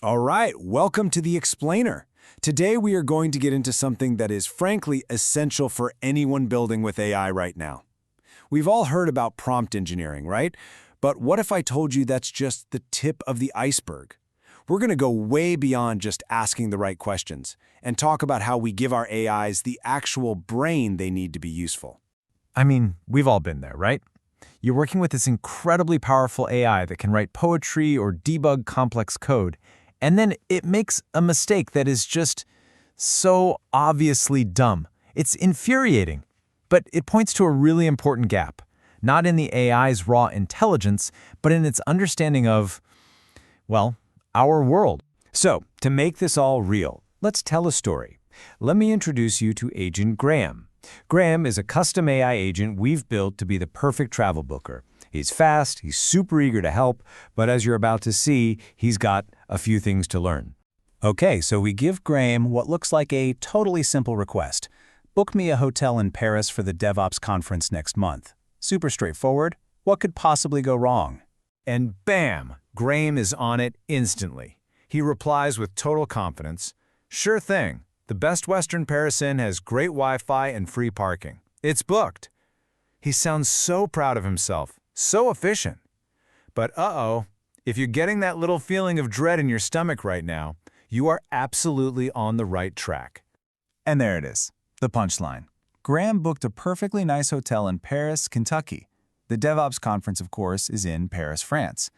All right, welcome to The Explainer. Today we are going to get into something that is frankly essential for anyone building with AI right now. We've all heard about prompt engineering, right? But what if I told you that's just the tip of the iceberg? We're going to go way beyond just asking the right questions and talk about how we give our AIs the actual brain they need to be useful. I mean, we've all been there, right? You're working with this incredibly powerful AI that can write poetry or debug complex code, and then it makes a mistake that is just so obviously dumb. It's infuriating, but it points to a really important gap, not in the AI's raw intelligence, but in its understanding of, well, our world. So, to make this all real, let's tell a story. Let me introduce you to Agent Graham. Graham is a custom AI agent we've built to be the perfect travel booker. He's fast, he's super eager to help, but as you're about to see, he's got a few things to learn. Okay, so we give Graham what looks like a totally simple request. Book me a hotel in Paris for the DevOps conference next month. Super straightforward. What could possibly go wrong? And bam, Graham is on it instantly. He replies with total confidence, "Sure thing. The Best Western Paris Inn has great Wi-Fi and free parking. It's booked." He sounds so proud of himself, so efficient. But uh-oh, if you're getting that little feeling of dread in your stomach right now, you are absolutely on the right track. And there it is, the punchline. Graham booked a perfectly nice hotel in Paris, Kentucky. The DevOps conference, of course, is in Paris, France.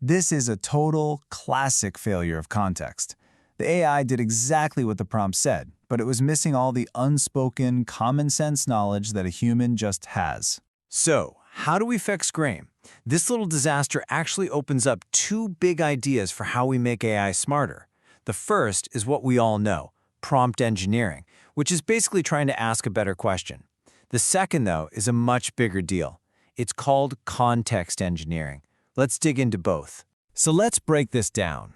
This is a total classic failure of context. The AI did exactly what the prompt said, but it was missing all the unspoken, common-sense knowledge that a human just has. So, how do we fix Graham? This little disaster actually opens up two big ideas for how we make AI smarter. The first is what we all know, prompt engineering, which is basically trying to ask a better question. The second, though, is a much bigger deal. It's called context engineering. Let's dig into both. So let's break this down.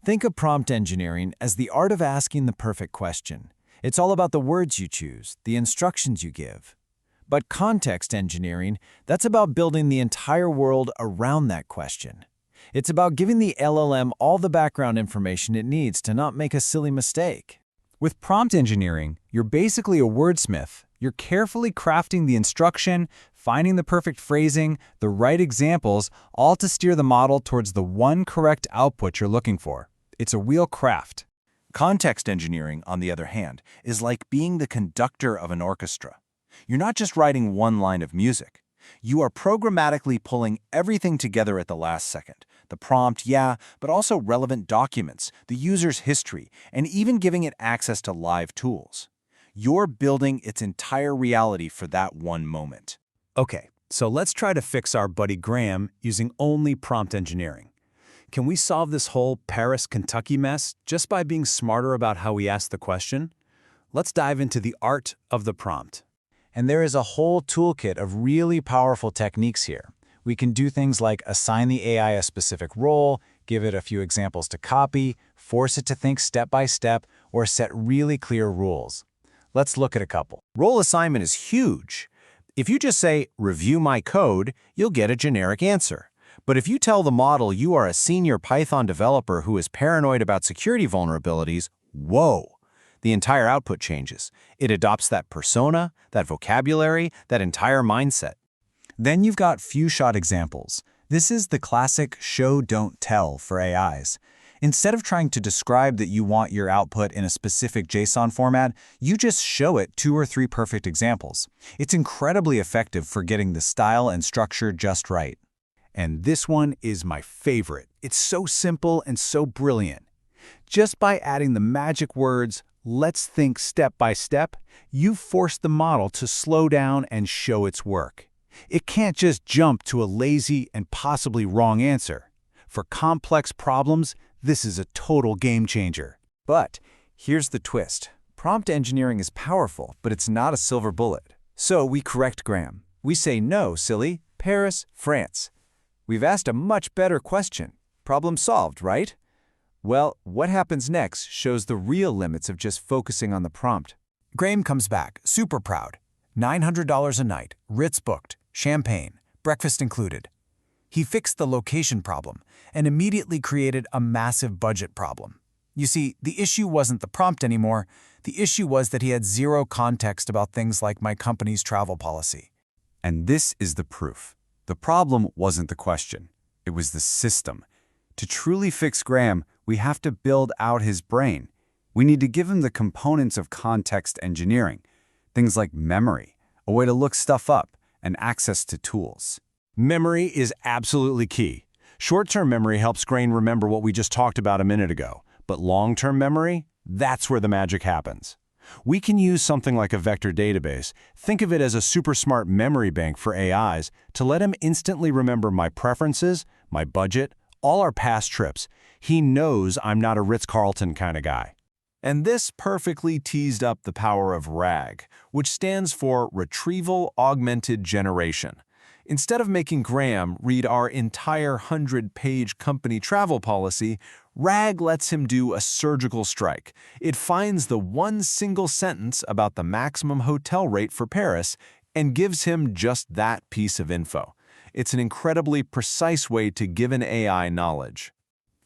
Think of prompt engineering as the art of asking the perfect question. It's all about the words you choose, the instructions you give. But context engineering, that's about building the entire world around that question. It's about giving the LLM all the background information it needs to not make a silly mistake. With prompt engineering, you're basically a wordsmith. You're carefully crafting the instruction, finding the perfect phrasing, the right examples, all to steer the model towards the one correct output you're looking for. It's a real craft. Context engineering, on the other hand, is like being the conductor of an orchestra. You're not just writing one line of music. You are programmatically pulling everything together at the last second. The prompt, yeah, but also relevant documents, the user's history, and even giving it access to live tools. You're building its entire reality for that one moment. Okay, so let's try to fix our buddy Graham using only prompt engineering. Can we solve this whole Paris, Kentucky mess just by being smarter about how we ask the question? Let's dive into the art of the prompt. And there is a whole toolkit of really powerful techniques here. We can do things like assign the AI a specific role, give it a few examples to copy, force it to think step by step, or set really clear rules. Let's look at a couple. Role assignment is huge. If you just say, "Review my code," you'll get a generic answer. But if you tell the model you are a senior Python developer who is paranoid about security vulnerabilities, whoa, the entire output changes. It adopts that persona, that vocabulary, that entire mindset. Then you've got few-shot examples. This is the classic show, don't tell for AIs. Instead of trying to describe that you want your output in a specific JSON format, you just show it 2 or 3 perfect examples. It's incredibly effective for getting the style and structure just right. And this one is my favorite. It's so simple and so brilliant. Just by adding the magic words, "Let's think step by step," you force the model to slow down and show its work. It can't just jump to a lazy and possibly wrong answer. For complex problems, this is a total game changer. But here's the twist. Prompt engineering is powerful, but it's not a silver bullet. So we correct Graham. We say, "No, silly, Paris, France." We've asked a much better question. Problem solved, right? Well, what happens next shows the real limits of just focusing on the prompt. Graham comes back, super proud. $900 a night, Ritz booked, champagne, breakfast included. He fixed the location problem and immediately created a massive budget problem. You see, the issue wasn't the prompt anymore. The issue was that he had zero context about things like my company's travel policy. And this is the proof. The problem wasn't the question. It was the system. To truly fix Graham, we have to build out his brain. We need to give him the components of context engineering, things like memory, a way to look stuff up, and access to tools. Memory is absolutely key. Short-term memory helps Grain remember what we just talked about a minute ago, but long-term memory, that's where the magic happens. We can use something like a vector database, think of it as a super smart memory bank for AIs, to let him instantly remember my preferences, my budget, all our past trips. He knows I'm not a Ritz-Carlton kind of guy. And this perfectly teased up the power of RAG, which stands for Retrieval Augmented Generation. Instead of making Graham read our entire 100-page company travel policy, RAG lets him do a surgical strike. It finds the one single sentence about the maximum hotel rate for Paris and gives him just that piece of info. It's an incredibly precise way to give an AI knowledge.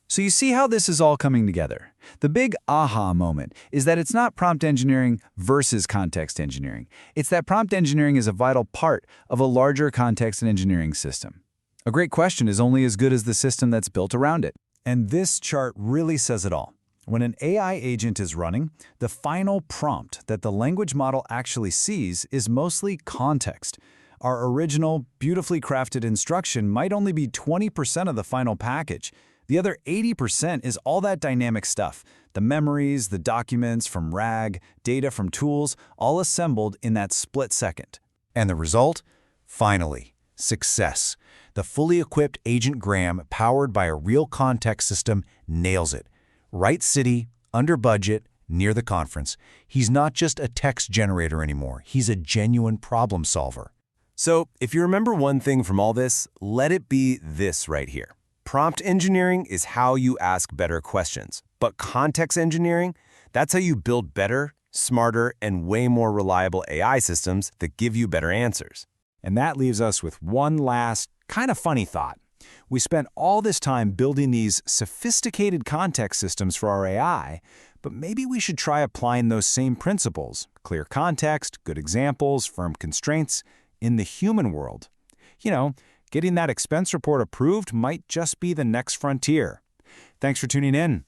So you see how this is all coming together. The big aha moment is that it's not prompt engineering versus context engineering. It's that prompt engineering is a vital part of a larger context and engineering system. A great question is only as good as the system that's built around it. And this chart really says it all. When an AI agent is running, the final prompt that the language model actually sees is mostly context. Our original, beautifully crafted instruction might only be 20% of the final package. The other 80% is all that dynamic stuff, the memories, the documents from RAG, data from tools, all assembled in that split second. And the result? Finally, success. The fully equipped Agent Graham, powered by a real context system, nails it. Right city, under budget, near the conference. He's not just a text generator anymore. He's a genuine problem solver. So, if you remember one thing from all this, let it be this right here. Prompt engineering is how you ask better questions, but context engineering, that's how you build better, smarter, and way more reliable AI systems that give you better answers. And that leaves us with one last, kind of funny thought. We spent all this time building these sophisticated context systems for our AI, but maybe we should try applying those same principles, clear context, good examples, firm constraints, in the human world. You know, getting that expense report approved might just be the next frontier. Thanks for tuning in.